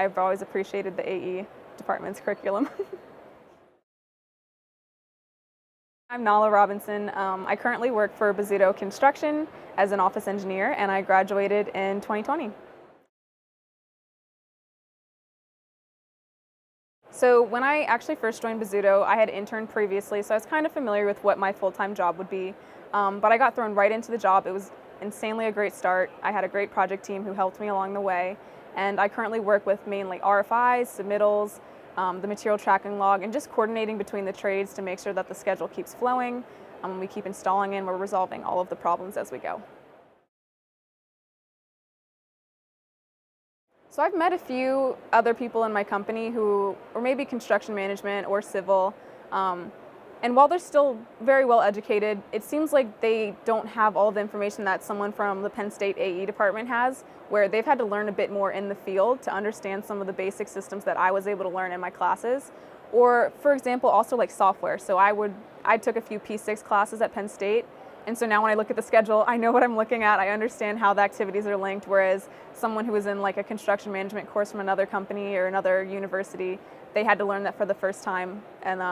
I've always appreciated the AE department's curriculum. I'm Nala Robinson. I currently work for Bizzuto Construction as an office engineer, and I graduated in 2020. So when I actually first joined Bizzuto, I had interned previously, so I was kind of familiar with what my full-time job would be. But I got thrown right into the job. It was insanely a great start. I had a great project team who helped me along the way, and I currently work with mainly RFIs, submittals, the material tracking log, and just coordinating between the trades to make sure that the schedule keeps flowing. We keep installing and we're resolving all of the problems as we go. So I've met a few other people in my company who are maybe construction management or civil, and while they're still very well educated, it seems like they don't have all the information that someone from the Penn State AE department has, where they've had to learn a bit more in the field to understand some of the basic systems that I was able to learn in my classes. Or, for example, also like software. So I took a few P6 classes at Penn State, and so now when I look at the schedule, I know what I'm looking at. I understand how the activities are linked, whereas someone who was in like a construction management course from another company or another university, they had to learn that for the first time, and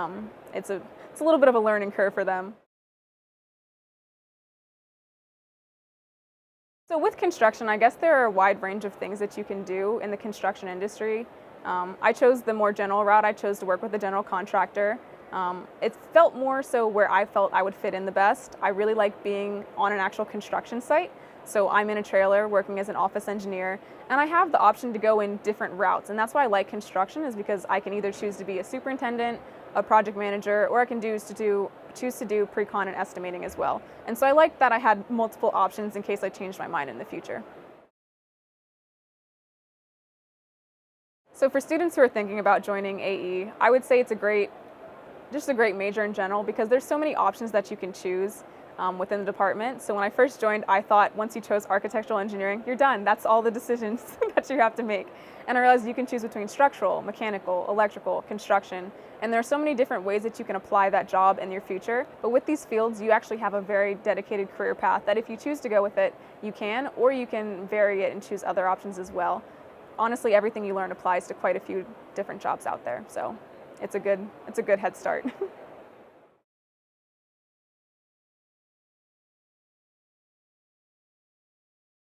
it's a little bit of a learning curve for them. So with construction, I guess there are a wide range of things that you can do in the construction industry. I chose the more general route. I chose to work with a general contractor. It felt more so where I felt I would fit in the best. I really like being on an actual construction site. So I'm in a trailer working as an office engineer, and I have the option to go in different routes. And that's why I like construction, is because I can either choose to be a superintendent, a project manager, or I can choose to do pre-con and estimating as well. And so I like that I had multiple options in case I changed my mind in the future. So for students who are thinking about joining AE, I would say it's just a great major in general, because there's so many options that you can choose within the department. So when I first joined, I thought once you chose architectural engineering, you're done. That's all the decisions that you have to make. And I realized you can choose between structural, mechanical, electrical, construction, and there are so many different ways that you can apply that job in your future. But with these fields, you actually have a very dedicated career path that if you choose to go with it, you can, or you can vary it and choose other options as well. Honestly, everything you learn applies to quite a few different jobs out there. So it's a good head start.